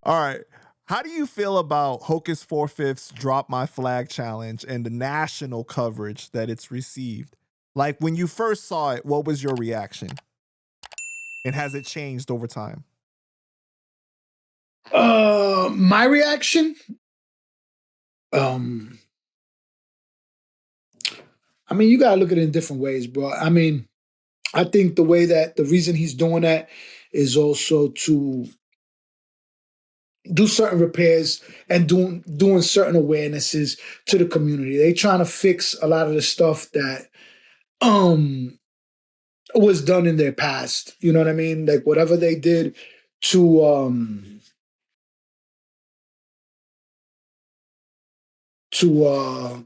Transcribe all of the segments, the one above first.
All right. How do you feel about Hocus 45th's Drop My Flag challenge and the national coverage that it's received? Like when you first saw it, what was your reaction? And has it changed over time? My reaction? I mean, you gotta look at it in different ways, bro. I mean, I think the reason he's doing that is also to do certain repairs and doing certain awarenesses to the community. They trying to fix a lot of the stuff that was done in their past. You know what I mean? Like whatever they did to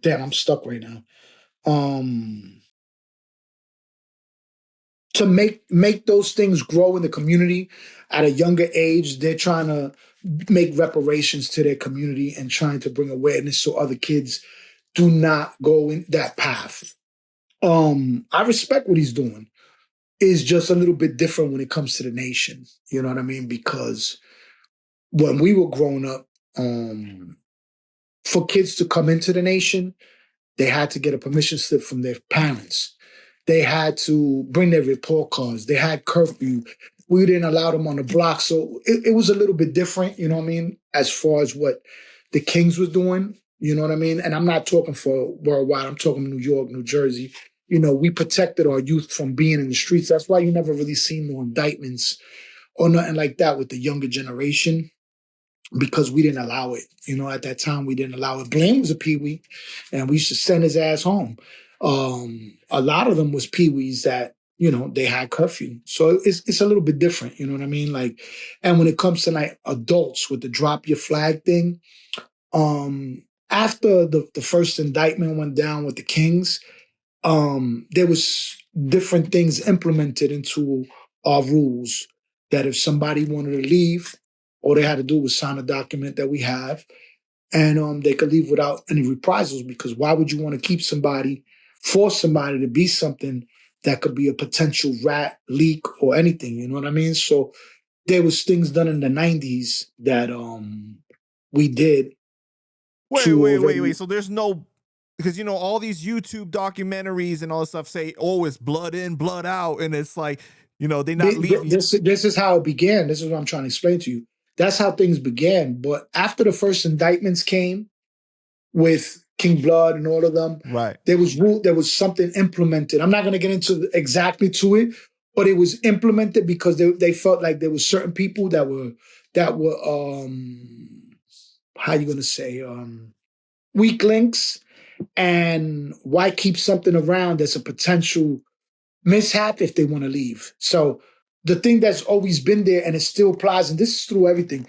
damn, I'm stuck right now. To make those things grow in the community at a younger age, they're trying to make reparations to their community and trying to bring awareness so other kids do not go in that path. I respect what he's doing. It's just a little bit different when it comes to the nation. You know what I mean? Because when we were growing up, for kids to come into the nation, they had to get a permission slip from their parents. They had to bring their report cards. They had curfew. We didn't allow them on the block. So it was a little bit different, you know what I mean, as far as what the Kings was doing, you know what I mean? And I'm not talking for worldwide. I'm talking New York, New Jersey. You know, we protected our youth from being in the streets. That's why you never really seen no indictments or nothing like that with the younger generation, because we didn't allow it. You know, at that time, we didn't allow it. Blaine was a peewee, and we used to send his ass home. A lot of them was peewees that, you know, they had curfew. So it's a little bit different, you know what I mean? Like, and when it comes to like adults with the drop your flag thing, after the first indictment went down with the Kings, there was different things implemented into our rules that if somebody wanted to leave, all they had to do was sign a document that we have, and they could leave without any reprisals, because why would you want to keep somebody, force somebody to be something that could be a potential rat, leak, or anything, you know what I mean? So there was things done in the 90s that we did. Wait. So there's no, because, you know, all these YouTube documentaries and all this stuff say, oh, it's blood in, blood out. And it's like, you know, they're not leaving. This is how it began. This is what I'm trying to explain to you. That's how things began. But after the first indictments came with King Blood and all of them, right, there was something implemented. I'm not going to get into exactly to it, but it was implemented because they felt like there were certain people that were how you going to say, weak links, and why keep something around that's a potential mishap if they want to leave. So the thing that's always been there, and it still applies, and this is through everything,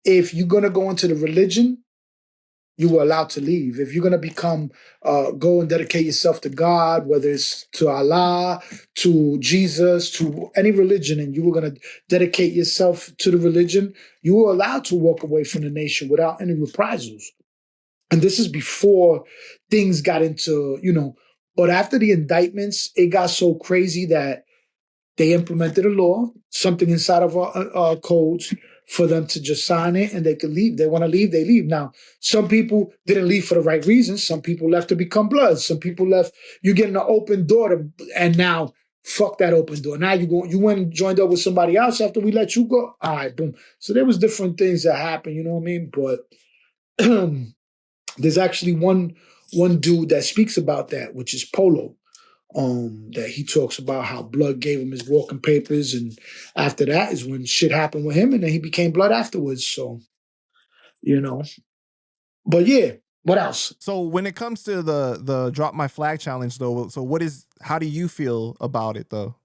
if you're going to go into the religion, you were allowed to leave. If you're going to go and dedicate yourself to God, whether it's to Allah, to Jesus, to any religion, and you were going to dedicate yourself to the religion, you were allowed to walk away from the nation without any reprisals. And this is before things got into, you know, but after the indictments, it got so crazy that they implemented a law, something inside of our codes, for them to just sign it and they could leave. They want to leave, they leave. Now, some people didn't leave for the right reasons. Some people left to become Bloods. Some people left, you get an open door and now, fuck that open door. Now you went and joined up with somebody else after we let you go. All right, boom. So there was different things that happened, you know what I mean? But there's actually one dude that speaks about that, which is Polo. That he talks about how Blood gave him his walking papers, and after that is when shit happened with him, and then he became Blood afterwards. So, you know, but yeah, what else? So when it comes to the Drop My Flag challenge, though, so how do you feel about it, though?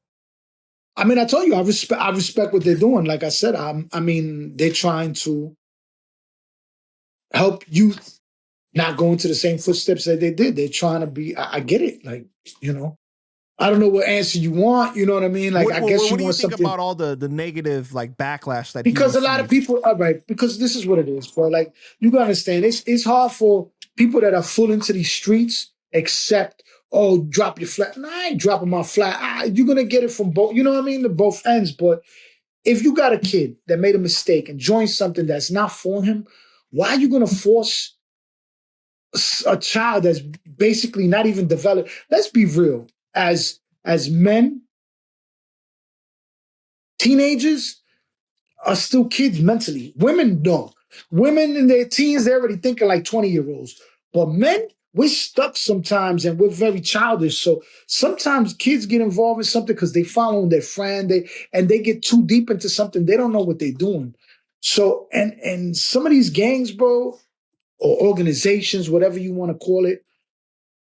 I mean, I told you, I respect what they're doing. Like I said, I mean, they're trying to help youth not go into the same footsteps that they did. They're trying to be, I get it. Like, you know, I don't know what answer you want. You know what I mean? Like, I guess what you do want you think something about all the negative like backlash that because a lot of people, all right, because this is what it is, bro. Like, you gotta understand, it's hard for people that are full into these streets accept, oh, drop your flag. Nah, I ain't dropping my flag. You're gonna get it from both, you know what I mean? The both ends, but if you got a kid that made a mistake and joined something that's not for him, why are you going to force a child that's basically not even developed? Let's be real. As men, teenagers are still kids mentally. Women don't. Women in their teens, they're already thinking like 20-year-olds. But men, we're stuck sometimes and we're very childish. So sometimes kids get involved in something because they follow their friend, they get too deep into something. They don't know what they're doing. So and some of these gangs, bro, or organizations, whatever you want to call it,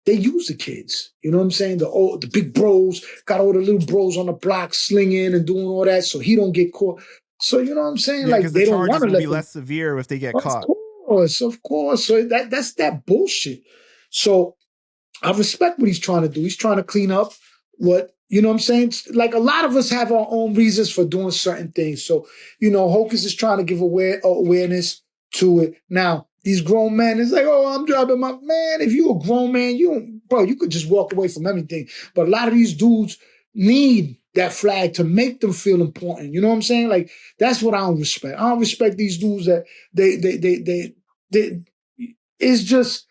they use the kids. You know what I'm saying? The big bros got all the little bros on the block slinging and doing all that so he don't get caught. So you know what I'm saying? Yeah, Like because the they don't want charges to will be let them. less severe if they get Of caught. course, of course. So that's that bullshit. So I respect what he's trying to do. He's trying to clean up what, you know what I'm saying? Like a lot of us have our own reasons for doing certain things. So, Hocus is trying to give awareness to it. Now, these grown men, it's like, oh, I'm dropping my man. If you a grown man, you could just walk away from everything. But a lot of these dudes need that flag to make them feel important. You know what I'm saying? Like, that's what I don't respect. I don't respect these dudes that they it's just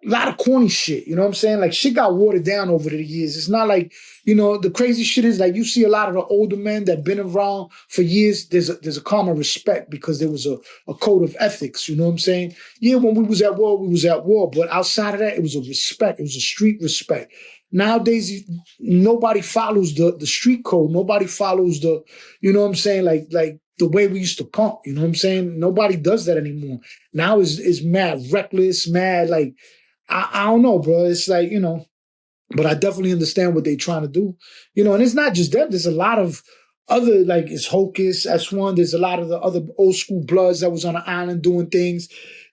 a lot of corny shit. You know what I'm saying? Like shit got watered down over the years. It's not like, the crazy shit is like you see a lot of the older men that been around for years. There's a common respect because there was a code of ethics. You know what I'm saying? Yeah, when we was at war, we was at war. But outside of that, it was a respect. It was a street respect. Nowadays, nobody follows the street code. Nobody follows you know what I'm saying? Like the way we used to pump. You know what I'm saying? Nobody does that anymore. Now is mad reckless, mad like I don't know, bro. It's like, but I definitely understand what they're trying to do. And it's not just them. There's a lot of other, like it's Hocus, that's one. There's a lot of the other old school bloods that was on the island doing things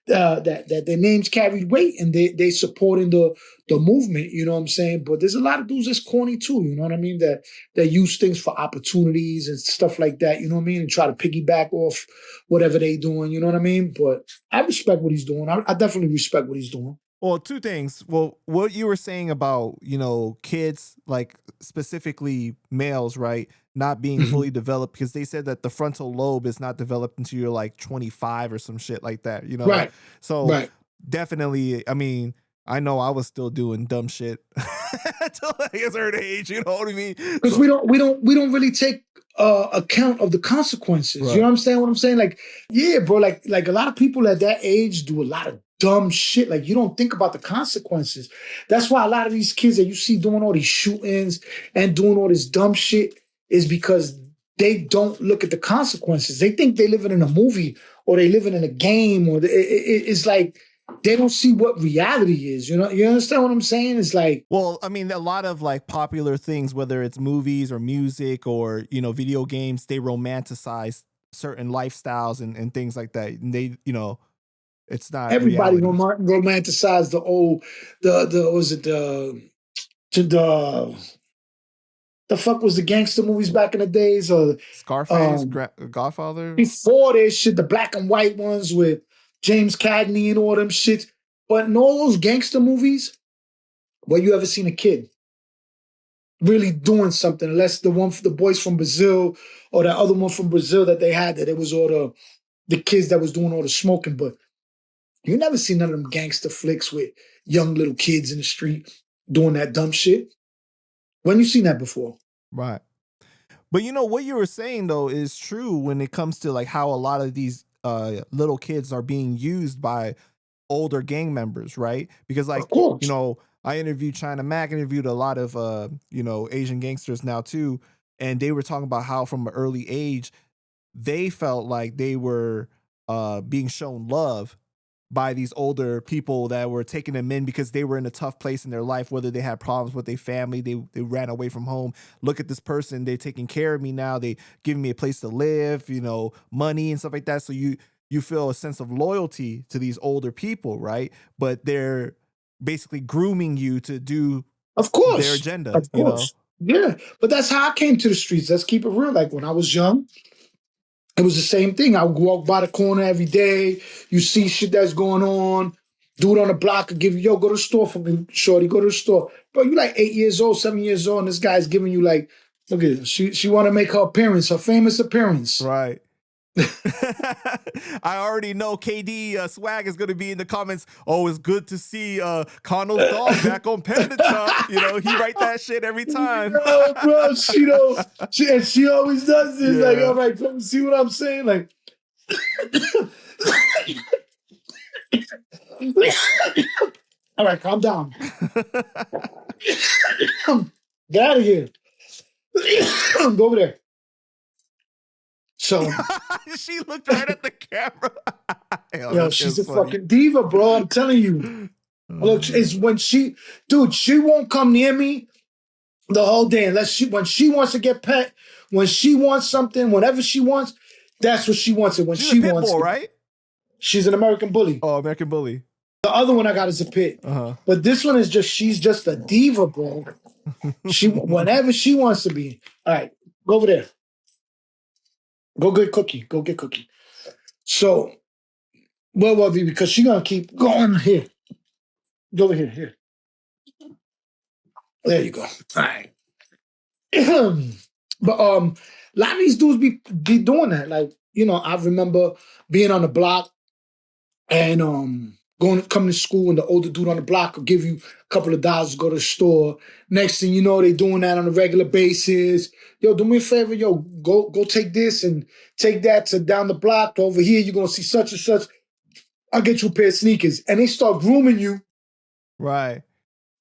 that their names carried weight and they supporting the movement, you know what I'm saying? But there's a lot of dudes that's corny too, you know what I mean? That use things for opportunities and stuff like that, you know what I mean? And try to piggyback off whatever they doing, you know what I mean? But I respect what he's doing. I definitely respect what he's doing. Well, two things. Well, what you were saying about, kids, like specifically males, right, not being fully developed because they said that the frontal lobe is not developed until you're like 25 or some shit like that, Right. So Right. definitely, I mean, I know I was still doing dumb shit until a certain age, you know what I mean? Because So, we don't really take account of the consequences. right. You know what I'm saying? What I'm saying? Like, yeah, bro, like a lot of people at that age do a lot of dumb shit. Like you don't think about the consequences. That's why a lot of these kids that you see doing all these shootings and doing all this dumb shit is because they don't look at the consequences. They think they living in a movie or they living in a game or it's like they don't see what reality is. You understand what I'm saying? It's like, Well, I mean, a lot of like popular things, whether it's movies or music or, video games, they romanticize certain lifestyles and things like that. And they, it's not everybody reality. romanticized the was it the fuck was the gangster movies back in the days or Scarface, Godfather. before this shit, the black and white ones with James Cagney and all them shit. But in all those gangster movies, where you ever seen a kid really doing something, unless the one for the boys from Brazil or the other one from Brazil that they had that it was all the kids that was doing all the smoking, but you never see none of them gangster flicks with young little kids in the street doing that dumb shit. When you seen that before? Right. But what you were saying though is true when it comes to like how a lot of these little kids are being used by older gang members, right? Because like, Of course. I interviewed China Mac, interviewed a lot of Asian gangsters now too, and they were talking about how from an early age they felt like they were being shown love by these older people that were taking them in because they were in a tough place in their life, whether they had problems with their family, they ran away from home. Look at this person, they're taking care of me now, they giving me a place to live, money and stuff like that. So you feel a sense of loyalty to these older people, right? But they're basically grooming you to do Of course. their agenda, Of course. Yeah. But that's how I came to the streets. Let's keep it real. Like when I was young, it was the same thing. I would walk by the corner every day. You see shit that's going on. Dude on the block could give you, yo, go to the store for me, shorty, go to the store. Bro, you like 8 years old, 7 years old, and this guy's giving you like Look at it. She want to make her appearance, her famous appearance. Right. I already know KD Swag is going to be in the comments. Oh, it's good to see Cano's dog back on Panda Chop. You know, he write that shit every time. Yo, bro, she always does this. Like, Yeah. all right, come see what I'm saying? Like, all right, calm down. Get out of here. Go over there. So she looked right at the camera. yo, she's a fucking diva, bro. I'm telling you. Look, it's when she won't come near me the whole day unless when she wants to get pet, when she wants something, whatever she wants, that's what she wants it. When she's she a pit wants bull, it. Right? She's an American bully. Oh, American bully. The other one I got is a pit. But this one is she's just a diva, bro. She whenever she wants to be. All right, go over there. Go get Cookie. Go get Cookie. So, well, because she's gonna keep going here. Go over here. Here. There you go. All right. But a lot of these dudes be doing that. Like, you know, I remember being on the block and coming to school, and the older dude on the block will give you a couple of dollars to go to the store. Next thing you know, they doing that on a regular basis. Yo, do me a favor, yo, go take this and take that to down the block. Over here, you're gonna see such and such. I'll get you a pair of sneakers. And they start grooming you. Right.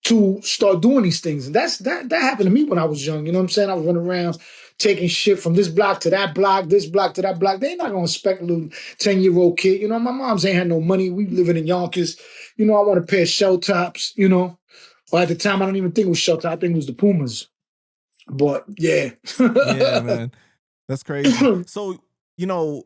To start doing these things. And that happened to me when I was young. You know what I'm saying? I was running around taking shit from this block to that block, this block to that block. They ain't not gonna respect a little 10-year-old kid. You know, my mom's ain't had no money. We living in Yonkers. You know, I want a pair of shell tops, you know. Or at the time, I don't even think it was shell top. I think it was the Pumas. But yeah. Yeah, man. That's crazy. So, you know,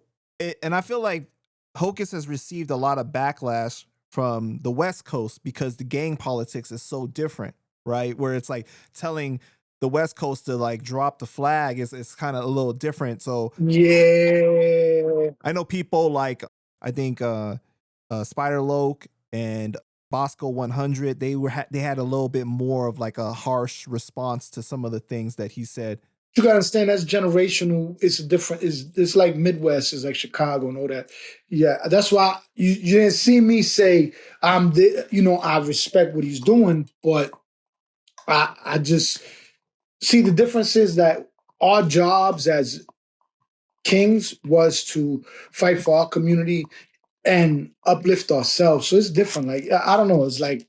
and I feel like Hocus has received a lot of backlash from the West Coast because the gang politics is so different, right? Where it's like telling the West Coast to like drop the flag is kind of a little different. So yeah, I know people like, I think Spider Loke and Bosco 100, they had a little bit more of like a harsh response to some of the things that he said. You gotta understand that's generational. It's different. It's like Midwest, is like Chicago and all that. Yeah, that's why you didn't see me say you know, I respect what he's doing, but I just see the difference is that our jobs as kings was to fight for our community and uplift ourselves. So it's different. Like I don't know. It's like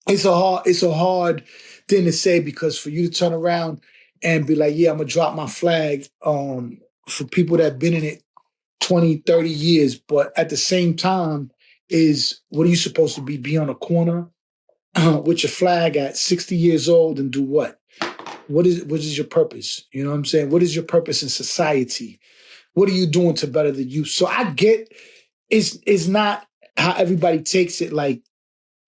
it's a hard thing to say, because for you to turn around and be like, yeah, I'm gonna drop my flag for people that have been in it 20, 30 years, but at the same time, is what are you supposed to be on a corner with your flag at 60 years old and do what? What is your purpose? You know what I'm saying? What is your purpose in society? What are you doing to better the youth? So I get it's not how everybody takes it, like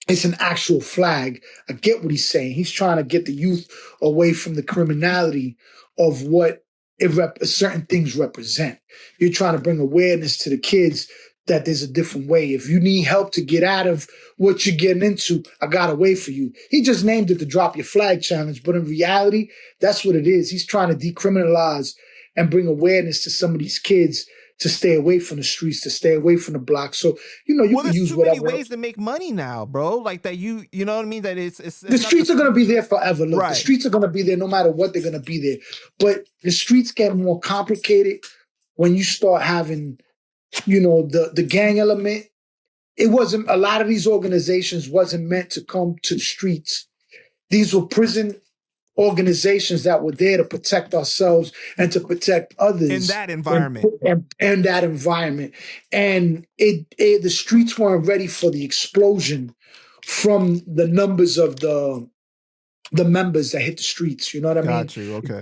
it's an actual flag. I get what he's saying. He's trying to get the youth away from the criminality of what certain things represent. You're trying to bring awareness to the kids that there's a different way. If you need help to get out of what you're getting into, I got a way for you. He just named it the Drop Your Flag Challenge, but in reality, that's what it is. He's trying to decriminalize and bring awareness to some of these kids to stay away from the streets, to stay away from the block. So, you know, you can use whatever. There's too many ways to make money now, bro. Like that, you know what I mean? That it's the streets are going to be there forever. Look, right. The streets are going to be there no matter what. They're going to be there. But the streets get more complicated when you start having, you know, the gang element. It wasn't, a lot of these organizations wasn't meant to come to the streets. These were prison organizations that were there to protect ourselves and to protect others in that environment. And that environment. And the streets weren't ready for the explosion from the numbers of the members that hit the streets. You know what I mean? Got you. Okay.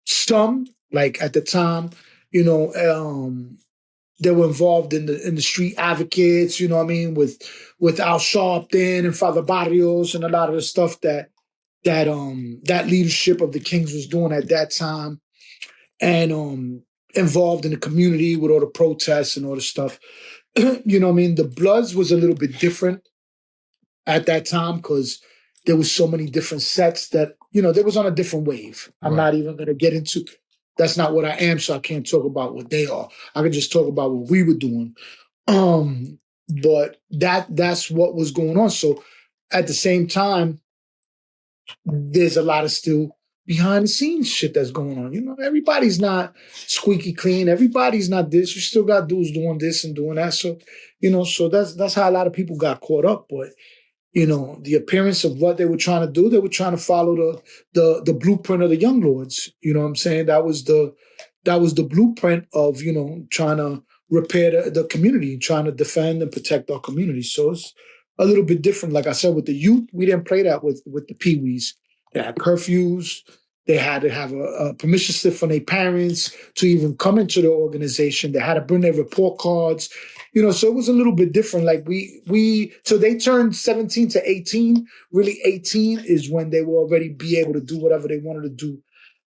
Some, like at the time, you know, they were involved in the street advocates, you know what I mean, with Al Sharpton and Father Barrios and a lot of the stuff that leadership of the Kings was doing at that time, and involved in the community with all the protests and all the stuff. You know what I mean? The Bloods was a little bit different at that time because there was so many different sets that, they was on a different wave. I'm Right. not even going to get into, that's not what I am, so I can't talk about what they are. I can just talk about what we were doing. But that's what was going on. So at the same time, there's a lot of still behind the scenes shit that's going on. Everybody's not squeaky clean. Everybody's not this. You still got dudes doing this and doing that. So, so that's how a lot of people got caught up. But the appearance of what they were trying to do, they were trying to follow the blueprint of the Young Lords. You know what I'm saying? That was the blueprint of, trying to repair the community, trying to defend and protect our community. So it's a little bit different. Like I said, with the youth, we didn't play that with the peewees. They had curfews. They had to have a permission slip from their parents to even come into the organization. They had to bring their report cards. So it was a little bit different. Like so they turned 17 to 18. Really, 18 is when they will already be able to do whatever they wanted to do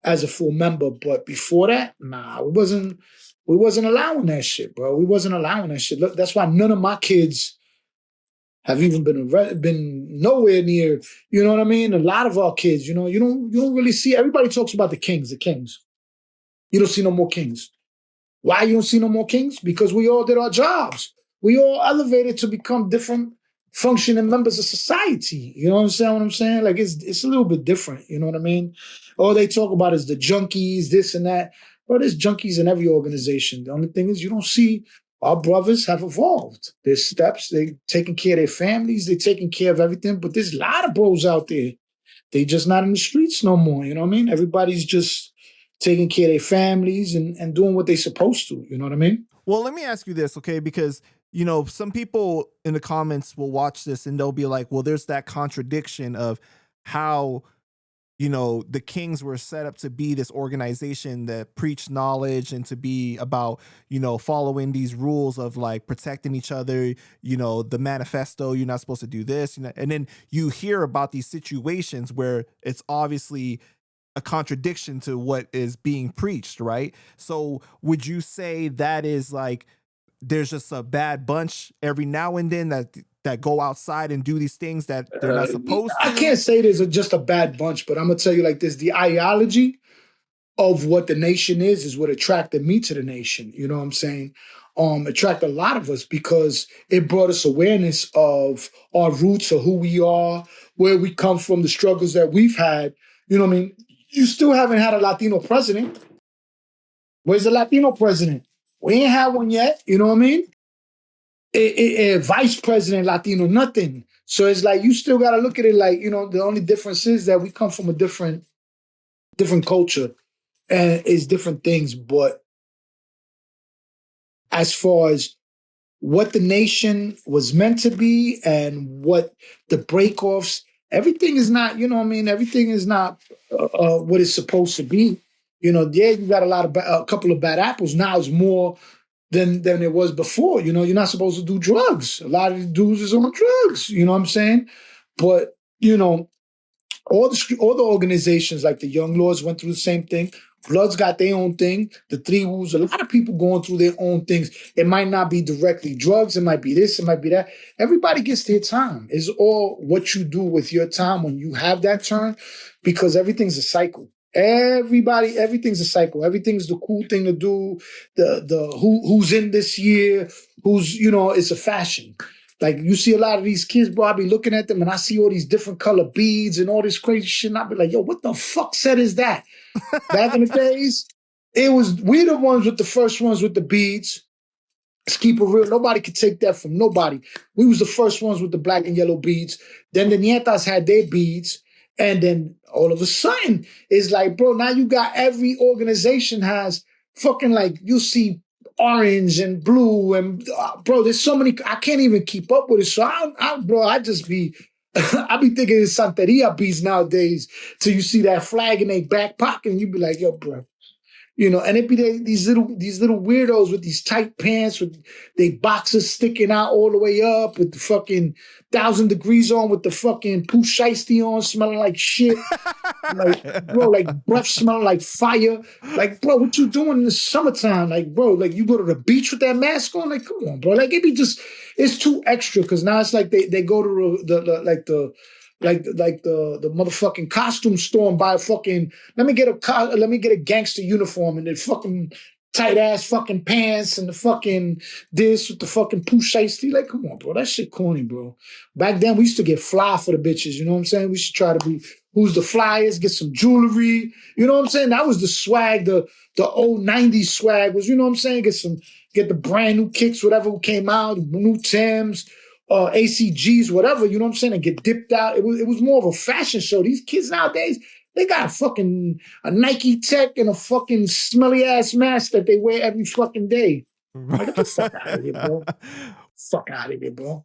as a full member. But before that, nah, we wasn't allowing that shit, bro. We wasn't allowing that shit. Look, that's why none of my kids have even been nowhere near. You know what I mean? A lot of our kids, you don't really see. Everybody talks about the Kings. You don't see no more Kings. Why you don't see no more Kings? Because we all did our jobs. We all elevated to become different functioning members of society. You know what I'm saying? Like it's a little bit different. You know what I mean? All they talk about is the junkies, this and that. But there's junkies in every organization. The only thing is you don't see our brothers have evolved. There's steps. They taking care of their families. They taking care of everything. But there's a lot of bros out there. They just not in the streets no more. You know what I mean? Everybody's just taking care of their families and doing what they're supposed to. You know what I mean? Well, let me ask you this, okay? Because, some people in the comments will watch this and they'll be like, well, there's that contradiction of how, the Kings were set up to be this organization that preached knowledge and to be about, following these rules of like protecting each other, the manifesto, you're not supposed to do this. And then you hear about these situations where it's obviously a contradiction to what is being preached, right? So would you say that is like there's just a bad bunch every now and then that go outside and do these things that they're not supposed to? I can't say there's just a bad bunch, but I'm gonna tell you like this: the ideology of what the nation is what attracted me to the nation. You know what I'm saying? Attracted a lot of us because it brought us awareness of our roots, of who we are, where we come from, the struggles that we've had. You know what I mean? You still haven't had a Latino president. Where's the Latino president? We ain't had one yet. You know what I mean? A vice president Latino, nothing. So it's like you still got to look at it like, the only difference is that we come from a different culture and it's different things. But as far as what the nation was meant to be and what the breakoffs, everything is not, everything is not what it's supposed to be. Yeah, you got a couple of bad apples. Now it's more than it was before. You're not supposed to do drugs. A lot of the dudes is on drugs. You know what I'm saying? But, all the organizations like the Young Lords went through the same thing. Bloods got their own thing. The Three Woos, a lot of people going through their own things. It might not be directly drugs. It might be this. It might be that. Everybody gets their time. It's all what you do with your time when you have that turn, because everything's a cycle. Everything's a cycle. Everything's the cool thing to do. The who's in this year, it's a fashion. Like you see a lot of these kids, bro, I be looking at them and I see all these different color beads and all this crazy shit. And I be like, yo, what the fuck set is that? Back in the days, we the ones with the first ones with the beads. Let's keep it real. Nobody could take that from nobody. We was the first ones with the black and yellow beads. Then the Nietas had their beads. And then all of a sudden, it's like, bro, now you got every organization has fucking like, you see orange and blue and bro, there's so many, I can't even keep up with it. So I just be, I be thinking it's Santeria beads nowadays till you see that flag in their back pocket and you be like, yo, bro. And it be these little weirdos with these tight pants with they boxers sticking out all the way up with the fucking 1,000 degrees on with the fucking poo shiesty on, smelling like shit. Like, bro, like breath smelling like fire. Like, bro, what you doing in the summertime? Like, bro, like you go to the beach with that mask on? Like, come on, bro. Like, it be just, it's too extra because now it's like they go to the like the motherfucking costume store and buy a fucking let me get a gangster uniform and the fucking tight ass fucking pants and the fucking this with the fucking pooh shiesty. Like, come on, bro, that shit corny, bro. Back then we used to get fly for the bitches. You know what I'm saying? We should try to be who's the flyest, get some jewelry. You know what I'm saying? That was the swag. The old '90s swag was. You know what I'm saying? Get the brand new kicks, whatever came out, new Timbs. ACGs, whatever, you know what I'm saying, and get dipped out. It was more of a fashion show. These kids nowadays, they got a Nike Tech and a fucking smelly ass mask that they wear every fucking day. Like, get the fuck out of here, bro. Fuck out of here, bro.